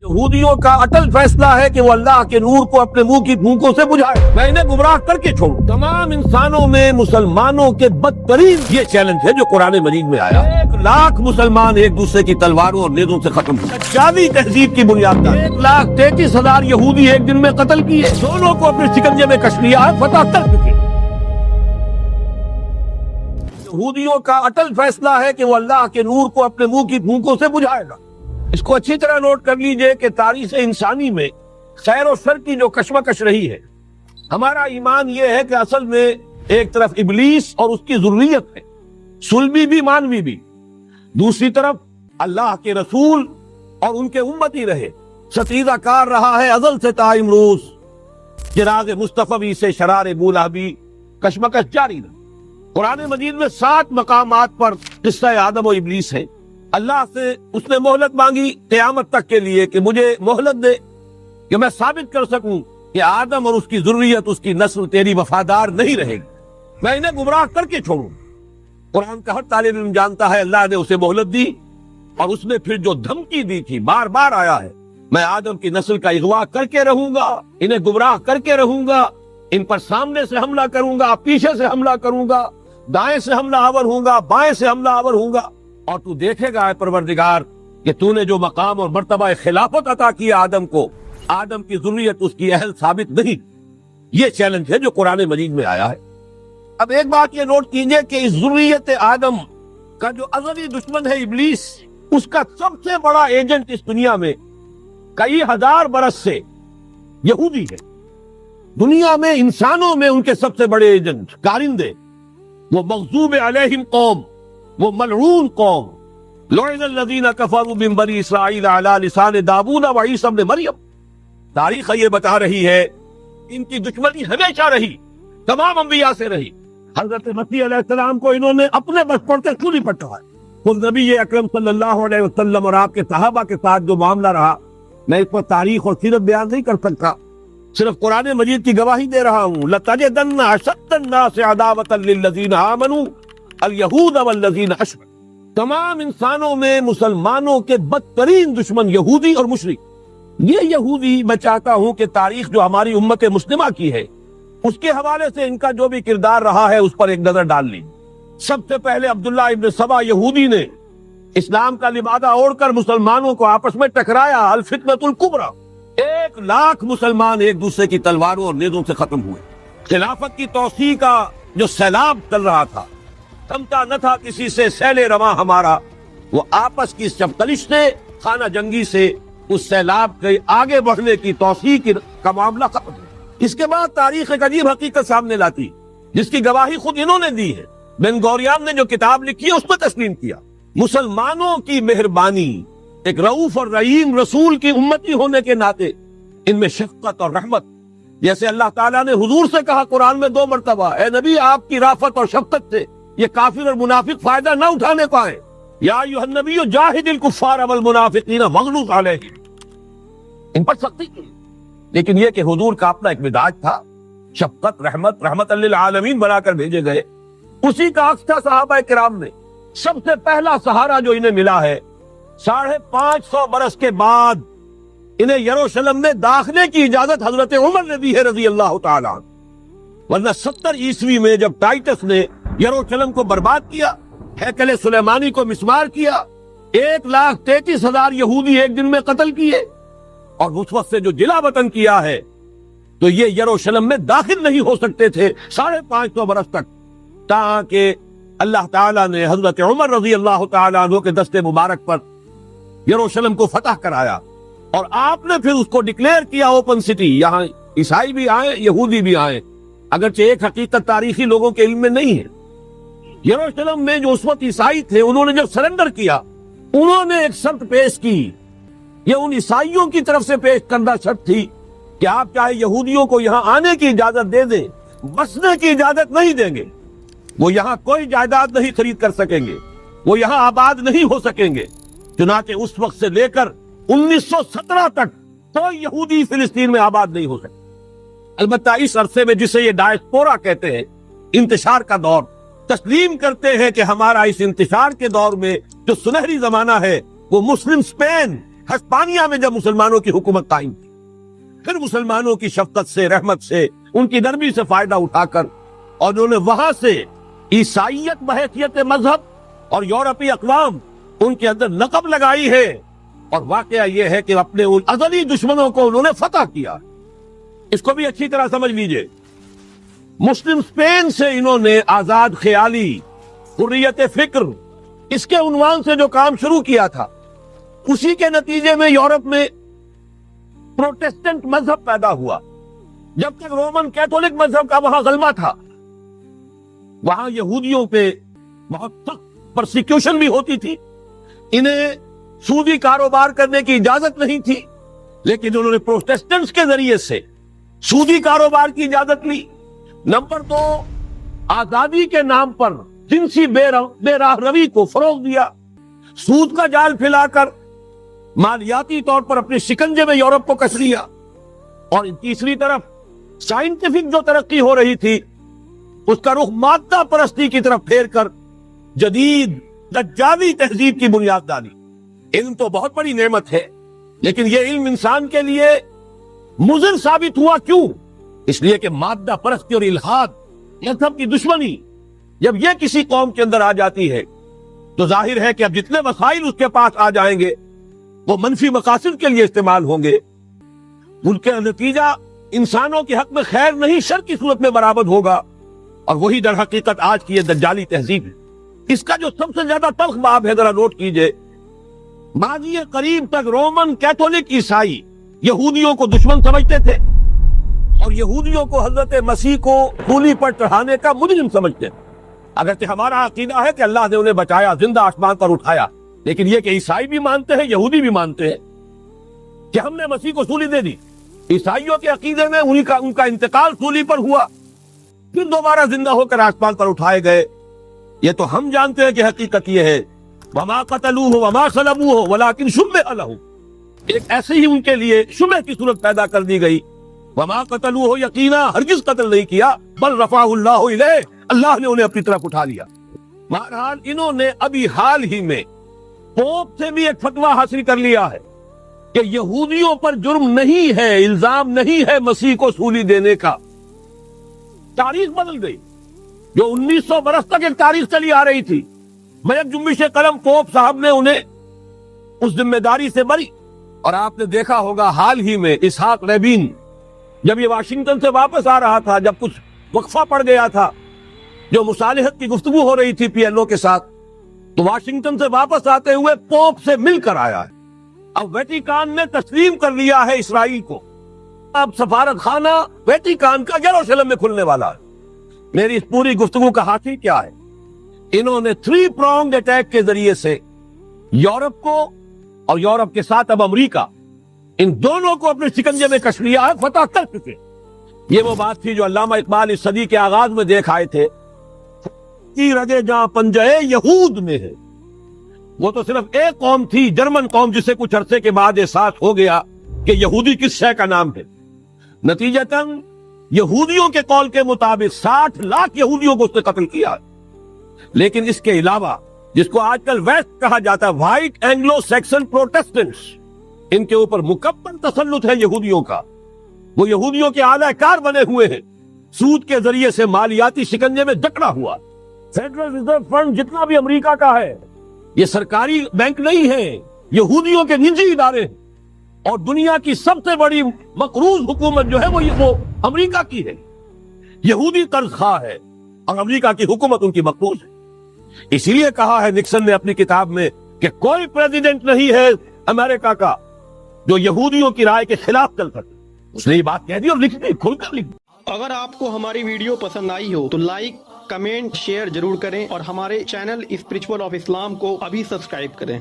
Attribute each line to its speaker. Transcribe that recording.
Speaker 1: یہودیوں کا اٹل فیصلہ ہے کہ وہ اللہ کے نور کو اپنے منہ کی پھونکوں سے بجھائے، میں انہیں گمراہ کر کے چھوڑوں۔ تمام انسانوں میں مسلمانوں کے بدترین یہ چیلنج ہے جو قرآن مجید میں آیا۔ 1,00,000 مسلمان ایک دوسرے کی تلواروں اور نیزوں سے ختم ہوئے، سچاوی تہذیب کی بنیاد پر 1,33,000 یہودی ایک دن میں قتل کیے، دونوں کو اپنے شکنجے میں کش لیا ہے، فتح کر چکے۔ یہودیوں کا اٹل فیصلہ ہے کہ وہ اللہ کے نور کو اپنے منہ کی پھونکوں سے بجھائے گا۔ اس کو اچھی طرح نوٹ کر لیجئے کہ تاریخ انسانی میں خیر و شر کی جو کشمکش رہی ہے، ہمارا ایمان یہ ہے کہ اصل میں ایک طرف ابلیس اور اس کی ذریت ہے، صلبی بھی مانوی بھی، دوسری طرف اللہ کے رسول اور ان کے امتی رہے، ستیزہ کار رہا ہے ازل سے تا امروز، چراغ مصطفی سے شرار بولا بھی کشمکش جاری رہا۔ قرآن مجید میں 7 مقامات پر قصہ آدم و ابلیس ہے۔ اللہ سے اس نے مہلت مانگی قیامت تک کے لیے کہ مجھے مہلت دے کہ میں ثابت کر سکوں کہ آدم اور اس کی ذریت، اس کی نسل تیری وفادار نہیں رہے گی، میں انہیں گمراہ کر کے چھوڑوں۔ قرآن کا ہر طالب علم جانتا ہے اللہ نے اسے مہلت دی، اور اس نے پھر جو دھمکی دی تھی بار بار آیا ہے، میں آدم کی نسل کا اغوا کر کے رہوں گا، انہیں گمراہ کر کے رہوں گا، ان پر سامنے سے حملہ کروں گا، پیچھے سے حملہ کروں گا، دائیں سے حملہ آور ہوں گا، بائیں سے حملہ آور ہوں گا، اور تو دیکھے گا اے پروردگار کہ تو نے جو مقام اور مرتبہ خلافت عطا کیا آدم کو، آدم کی ذریت اس کی اہل ثابت نہیں۔ یہ چیلنج ہے جو قرآن مجید میں آیا ہے۔ اب ایک بات یہ نوٹ کیجئے کہ اس ذریت آدم کا جو ازلی دشمن ہے ابلیس، اس کا سب سے بڑا ایجنٹ اس دنیا میں کئی ہزار برس سے یہودی ہے۔ دنیا میں انسانوں میں ان کے سب سے بڑے ایجنٹ کارندے، وہ مغضوب علیہم قوم، وہ ملعون قوم، لعن الذین کفروا من بنی اسرائیل علی لسان داؤد و عیسی ابن مریم۔ تاریخ یہ بتا رہی ہے ان کی دشمنی ہمیشہ رہی، تمام انبیاء سے رہی۔ حضرت مسیح علیہ السلام کو انہوں نے اپنے بچپن سے کیوں نہیں پٹھایا؟ خود نبی اکرم صلی اللہ علیہ وسلم اور آپ کے صحابہ کے ساتھ جو معاملہ رہا، میں اس پر تاریخ اور سیرت بیان نہیں کر سکتا، صرف قرآن مجید کی گواہی دے رہا ہوں۔ لَتَجِدَنَّ أَشَدَّ النَّاسِ عَدَاوَةً لِلَّذِينَ آمَنُوا الْيَهُودَ وَالَّذِينَ أَشْرَكُوا۔ تمام انسانوں میں مسلمانوں کے بدترین دشمن یہودی اور مشرک۔ یہ یہودی میں چاہتا ہوں کہ تاریخ جو ہماری امت مسلمہ کی ہے، اس کے حوالے سے ان کا جو بھی کردار رہا ہے اس پر ایک نظر ڈال لی۔ سب سے پہلے عبداللہ ابن سبا یہودی نے اسلام کا لبادہ اوڑھ کر مسلمانوں کو آپس میں ٹکرایا، الفتنۃ الکبریٰ۔ 1,00,000 مسلمان ایک دوسرے کی تلواروں اور نیزوں سے ختم ہوئے۔ خلافت کی توسیع کا جو سیلاب چل رہا تھا، تھمتا نہ تھا کسی سے سیل رواں ہمارا، وہ آپس کی چپتلش سے، خانہ جنگی سے اس سیلاب کے آگے بڑھنے کی توسیع کا معاملہ ختم ہوا۔ اس کے بعد تاریخ ایک عجیب حقیقت سامنے لاتی، جس کی گواہی خود انہوں نے دی ہے۔ بن گوریان نے جو کتاب لکھی ہے اس میں تسلیم کیا، مسلمانوں کی مہربانی، ایک رؤوف اور رحیم رسول کی امتی ہونے کے ناطے ان میں شفقت اور رحمت، جیسے اللہ تعالیٰ نے حضور سے کہا قرآن میں 2 مرتبہ، اے نبی آپ کی رافت اور شفقت سے یہ کافر اور منافق فائدہ نہ اٹھانے پائے، یا ایھا النبی جاہد الکفار والمنافقین واغلظ علیہم، ان پر سختی کی۔ لیکن یہ کہ حضور کا اپنا ایک مزاج تھا، شفقت، رحمت للعالمین بنا کر بھیجے گئے۔ اسی کا عکس تھا صحابہ کرام میں۔ سب سے پہلا سہارا جو انہیں ملا ہے 550 برس کے بعد، انہیں یروشلم میں داخلے کی اجازت حضرت عمر نے دی ہے رضی اللہ تعالیٰ عنہ، ورنہ 70 عیسوی میں جب ٹائٹس نے یروشلم کو برباد کیا، ہیکل سلیمانی کو مسمار کیا، 1,33,000 یہودی ایک دن میں قتل کیے، اور اس وقت سے جو جلا وطن کیا ہے، تو یہ یروشلم میں داخل نہیں ہو سکتے تھے 550 برس تک، تاکہ اللہ تعالیٰ نے حضرت عمر رضی اللہ تعالیٰ عنہ کے دست مبارک پر یروشلم کو فتح کرایا، اور آپ نے پھر اس کو ڈکلیئر کیا اوپن سٹی۔ یہاں عیسائی بھی آئے، یہودی بھی آئے، اگرچہ ایک حقیقت تاریخی لوگوں کے علم میں نہیں ہے۔ یروشلم میں جو اس وقت عیسائی تھے، انہوں نے جب سرنڈر کیا، انہوں نے ایک شرط پیش کی، یہ ان عیسائیوں کی طرف سے پیش کردہ شرط تھی کہ آپ چاہے یہودیوں کو یہاں آنے کی اجازت دے دیں، بسنے کی اجازت نہیں دیں گے، وہ یہاں کوئی جائیداد نہیں خرید کر سکیں گے، وہ یہاں آباد نہیں ہو سکیں گے۔ چنانچہ اس وقت سے لے کر 1917 تک کوئی یہودی فلسطین میں آباد نہیں ہو سکے۔ البتہ اس عرصے میں جسے یہ ڈائسپورا کہتے ہیں، انتشار کا دور، تسلیم کرتے ہیں کہ ہمارا اس انتشار کے دور میں جو سنہری زمانہ ہے وہ مسلم اسپین ہسپانیہ میں جب مسلمانوں کی حکومت قائم کی، پھر مسلمانوں کی شفقت سے، رحمت سے، ان کی نرمی سے فائدہ اٹھا کر اور انہوں نے وہاں سے عیسائیت بحیثیت مذہب اور یورپی اقوام ان کے اندر نقب لگائی ہے، اور واقعہ یہ ہے کہ اپنے ان ازلی دشمنوں کو انہوں نے فتح کیا۔ اس کو بھی اچھی طرح سمجھ لیجئے، مسلم اسپین سے انہوں نے آزاد خیالی، حریت فکر، اس کے عنوان سے جو کام شروع کیا تھا، اسی کے نتیجے میں یورپ میں پروٹیسٹنٹ مذہب پیدا ہوا۔ جب تک رومن کیتھولک مذہب کا وہاں غلبہ تھا، وہاں یہودیوں پہ بہت سخت پرسیکیوشن بھی ہوتی تھی، انہیں سودی کاروبار کرنے کی اجازت نہیں تھی، لیکن انہوں نے پروٹیسٹنٹس کے ذریعے سے سودی کاروبار کی اجازت لی۔ نمبر 2، آزادی کے نام پر جنسی بے راہ روی کو فروغ دیا، سود کا جال پھیلا کر مالیاتی طور پر اپنے شکنجے میں یورپ کو کس لیا۔ اور تیسری طرف سائنٹیفک جو ترقی ہو رہی تھی، اس کا رخ مادہ پرستی کی طرف پھیر کر جدید دجالی تہذیب کی بنیاد ڈالی۔ علم تو بہت بڑی نعمت ہے، لیکن یہ علم انسان کے لیے مضر ثابت ہوا کیوں؟ اس لیے کہ مادہ پرستی اور الحاد، مذہب کی دشمنی جب یہ کسی قوم کے اندر آ جاتی ہے تو ظاہر ہے کہ اب جتنے وسائل اس کے پاس آ جائیں گے وہ منفی مقاصد کے لیے استعمال ہوں گے، ان کا نتیجہ انسانوں کے حق میں خیر نہیں شر کی صورت میں برآمد ہوگا، اور وہی در حقیقت آج کی یہ دجالی تہذیب ہے۔ اس کا جو سب سے زیادہ تلخ باب ہے، ذرا نوٹ کیجئے، ماضی قریب تک رومن کیتھولک عیسائی یہودیوں کو دشمن سمجھتے تھے اور یہودیوں کو حضرت مسیح کو سولی پر چڑھانے کا مجرم سمجھتے تھے۔ اگرچہ ہمارا عقیدہ ہے کہ اللہ نے انہیں بچایا، زندہ آسمان پر اٹھایا، لیکن یہ کہ عیسائی بھی مانتے ہیں، یہودی بھی مانتے ہیں کہ ہم نے مسیح کو سولی دے دی۔ عیسائیوں کے عقیدے میں ان کا انتقال سولی پر ہوا، پھر دوبارہ زندہ ہو کر آسمان پر اٹھائے گئے۔ یہ تو ہم جانتے ہیں کہ حقیقت یہ ہے، وما قتلوہ وما صلبوہ ولکن شبہ لہ، ایک ایسے ہی ان کے لیے شبہ کی صورت پیدا کر دی گئی۔ وما قتلوہ، یقینا ہرگز قتل نہیں کیا، بل رفعہ اللہ الیہ، اللہ نے انہیں اپنی طرف اٹھا لیا۔ بہرحال انہوں نے ابھی حال ہی میں پوپ سے بھی ایک فتویٰ حاصل کر لیا ہے کہ یہودیوں پر جرم نہیں ہے، الزام نہیں ہے مسیح کو سولی دینے کا۔ تاریخ بدل گئی، جو 1900 برس تک ایک تاریخ چلی آ رہی تھی، بیک جنبش قلم پوپ صاحب نے انہیں اس ذمہ داری سے بری۔ اور آپ نے دیکھا ہوگا حال ہی میں اسحاق ریبین جب یہ واشنگٹن سے واپس آ رہا تھا، جب کچھ وقفہ پڑ گیا تھا، جو مصالحت کی گفتگو ہو رہی تھی پی ایل او کے ساتھ، تو واشنگٹن سے واپس آتے ہوئے پوپ سے مل کر آیا ہے۔ اب ویٹیکان نے تسلیم کر لیا ہے اسرائیل کو، اب سفارت خانہ ویٹیکان کا یروشلم میں کھلنے والا ہے۔ میری اس پوری گفتگو کا حاصل کیا ہے؟ انہوں نے 3 pronged اٹیک کے ذریعے سے یورپ کو اور یورپ کے ساتھ اب امریکہ، ان دونوں کو اپنے شکنجے میں کس لیا ہے، فتح کر چکے۔ یہ وہ بات تھی جو علامہ اقبال اس صدی کے آغاز میں دیکھ آئے تھے، کی رگے جہاں پنجے یہود میں ہے۔ وہ تو صرف ایک قوم تھی، جرمن قوم، جسے کچھ عرصے کے بعد احساس ہو گیا کہ یہودی کس شے کا نام ہے۔ نتیجتاً یہودیوں کے قول کے مطابق 60 لاکھ یہودیوں کو اس نے قتل کیا۔ لیکن اس کے علاوہ جس کو آج کل ویسٹ کہا جاتا ہے، وائٹ اینگلو سیکسن پروٹیسٹنٹس، ان کے اوپر مکمل تسلط ہے یہودیوں کا۔ وہ یہودیوں کے اعلی کار بنے ہوئے ہیں، سود کے ذریعے سے مالیاتی شکنجے میں جکڑا ہوا۔ فیڈرل ریزرو فنڈ جتنا بھی امریکہ کا ہے، یہ سرکاری بینک نہیں ہے، یہودیوں کے نجی ادارے ہیں، اور دنیا کی سب سے بڑی مقروض حکومت جو ہے وہ امریکہ کی ہے، یہودی قرض خواہ ہے، اور امریکہ کی حکومت ان کی مقروض ہے۔ اسی لیے کہا ہے نکسن نے اپنی کتاب میں کہ کوئی پریزیڈنٹ نہیں ہے امریکہ کا جو یہودیوں کی رائے کے خلاف چل سکے۔ اس نے یہ بات کہہ دی اور لکھ دی، کھل کر لکھ دی۔
Speaker 2: اگر آپ کو ہماری ویڈیو پسند آئی ہو تو لائک، کمنٹ، شیئر ضرور کریں، اور ہمارے چینل اسپرچول آف اسلام کو ابھی سبسکرائب کریں۔